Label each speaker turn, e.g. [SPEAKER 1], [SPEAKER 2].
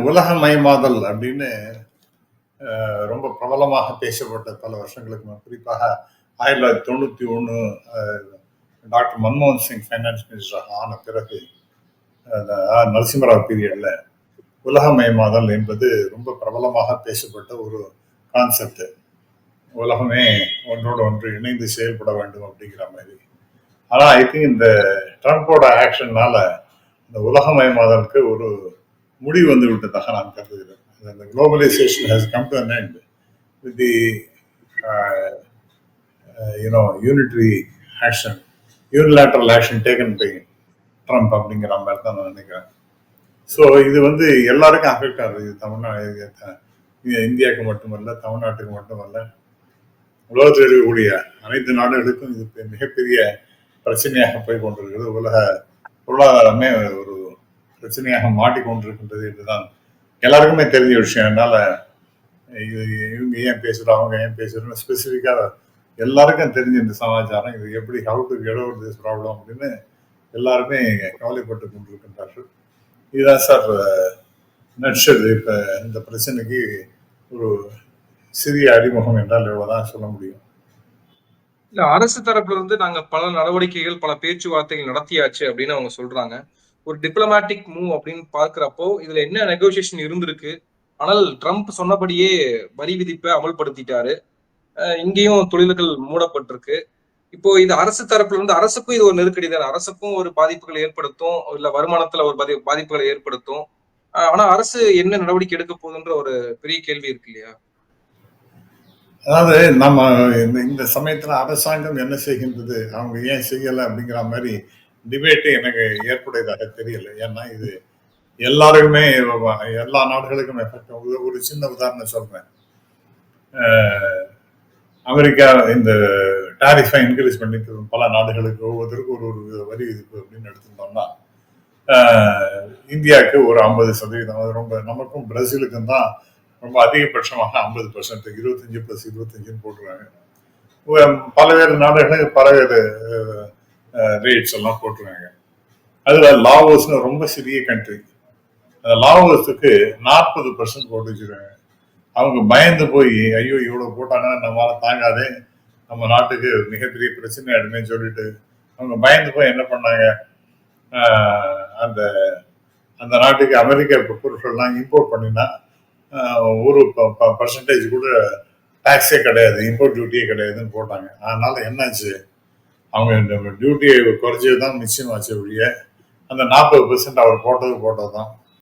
[SPEAKER 1] உலகமயமாதல் அப்படின்னு ரொம்ப பிரபலமாக பேசப்பட்ட பல வருஷங்களுக்கு குறிப்பாக 1991 டாக்டர் மன்மோகன் சிங் ஃபைனான்ஸ் மினிஸ்டர் ஆன பிறகு நரசிம்மராவ் பீரியட்ல உலகமயமாதல் என்பது ரொம்ப பிரபலமாக பேசப்பட்ட ஒரு கான்செப்ட். உலகமே ஒன்றோடு ஒன்று இணைந்து செயல்பட வேண்டும் அப்படிங்கிற மாதிரி. ஆனால் ஐ திங்க் இந்த ட்ரம்போட ஆக்ஷன்னால இந்த உலகமயமாதலுக்கு ஒரு முடிவு வந்து விட்டதாக நான் கருதுகிறேன். The globalization has come to an end with the unitary action, unilateral action taken by Trump அப்படிங்கிற மாதிரி தான் நான் நினைக்கிறேன். ஸோ இது வந்து எல்லாருக்கும் அஃபெக்ட் ஆகுது. இந்தியாவுக்கு மட்டுமல்ல, தமிழ்நாட்டுக்கு மட்டுமல்ல, உலகத்தில் இருக்கக்கூடிய அனைத்து நாடுகளுக்கும் இது மிகப்பெரிய பிரச்சனையாக போய் கொண்டிருக்கிறது. உலக பொருளாதாரமே ஒரு பிரச்சனையாக மாட்டிக்கொண்டிருக்கின்றது என்றுதான் எல்லாருக்குமே தெரிஞ்ச விஷயம். அதனால இது இவங்க ஏன் பேசுகிறோம், அவங்க ஏன் பேசுகிறோம், ஸ்பெசிஃபிக்காக எல்லாருக்கும் தெரிஞ்ச இந்த சமாச்சாரம். இது எப்படி how to get over this problem அப்படின்னு எல்லாருமே கவலைப்பட்டு கொண்டிருக்கின்றார்கள். இதுதான் சார் நட்ஷல் இப்போ இந்த பிரச்சனைக்கு ஒரு சிறிய அறிமுகம் என்றால் இவ்வளவுதான் சொல்ல முடியும்.
[SPEAKER 2] இல்ல, அரசு தரப்புல இருந்து நாங்க பல நடவடிக்கைகள், பல பேச்சுவார்த்தைகள் நடத்தியாச்சு அப்படின்னு அவங்க சொல்றாங்க. ஒரு டிப்ளமேட்டிக் மூவ் அப்படின்னு பாக்குறப்போ இதுல என்ன நெகோசியேஷன் இருந்திருக்கு? ஆனால் ட்ரம்ப் சொன்னபடியே வரி விதிப்பை அமல்படுத்திட்டாரு. இங்கேயும் தொழில்கள் மூடப்பட்டிருக்கு. இப்போ இது அரசு தரப்புல இருந்து அரசுக்கும் இது ஒரு நெருக்கடி தானே. அரசுக்கும் ஒரு பாதிப்புகளை ஏற்படுத்தும், இல்ல வருமானத்துல ஒரு பாதிப்புகளை ஏற்படுத்தும். ஆனா அரசு என்ன நடவடிக்கை எடுக்க போகுதுன்ற ஒரு பெரிய கேள்வி இருக்கு இல்லையா?
[SPEAKER 1] அதாவது நம்ம இந்த சமயத்துல அரசாங்கம் என்ன செய்கின்றது, அவங்க ஏன் செய்யலை அப்படிங்கிற மாதிரி டிபேட்டு எனக்கு ஏற்புடையதாக தெரியல. ஏன்னா இது எல்லாருக்குமே, எல்லா நாடுகளுக்கும் எஃபெக்ட். ஒரு சின்ன உதாரணம் சொல்றேன். அமெரிக்கா இந்த டாரிஃபை இன்க்ரீஸ் பண்ணிட்டு பல நாடுகளுக்கு ஒவ்வொருத்தருக்கும் ஒரு வரி விதிப்பு அப்படின்னு எடுத்துட்டோம்னா, இந்தியாவுக்கு ஒரு 50%, ரொம்ப நமக்கும் பிரேசிலுக்கும் தான் ரொம்ப அதிகபட்சமாக 50%, 25+25 போட்டுருவாங்க. பல்வேறு நாடுகளுக்கு பல்வேறு ரேட்ஸ் எல்லாம் போட்டுருவாங்க. அதுல லாவோஸ்னு ரொம்ப சிறிய கண்ட்ரி, அந்த லாவோஸுக்கு 40% போட்டு வச்சிருக்காங்க. அவங்க பயந்து போய் ஐயோ இவ்வளவு போட்டாங்கன்னா நம்மளால தாங்காதே, நம்ம நாட்டுக்கு மிகப்பெரிய பிரச்சனை ஆயிடுமே சொல்லிட்டு அவங்க பயந்து போய் என்ன பண்ணாங்க, அந்த அந்த நாட்டுக்கு அமெரிக்க பொருட்கள்லாம் இம்போர்ட் பண்ணினா ஒரு பர்சன்டேஜ் கூட டாக்ஸே கிடையாது, இம்போர்ட் டியூட்டியே கிடையாதுன்னு போட்டாங்க. அதனால என்னாச்சு, அவங்க டியூட்டியை குறைச்சது தான் நிச்சயமாச்சு ஒழிய அந்த 40% அவர் போட்டது தான்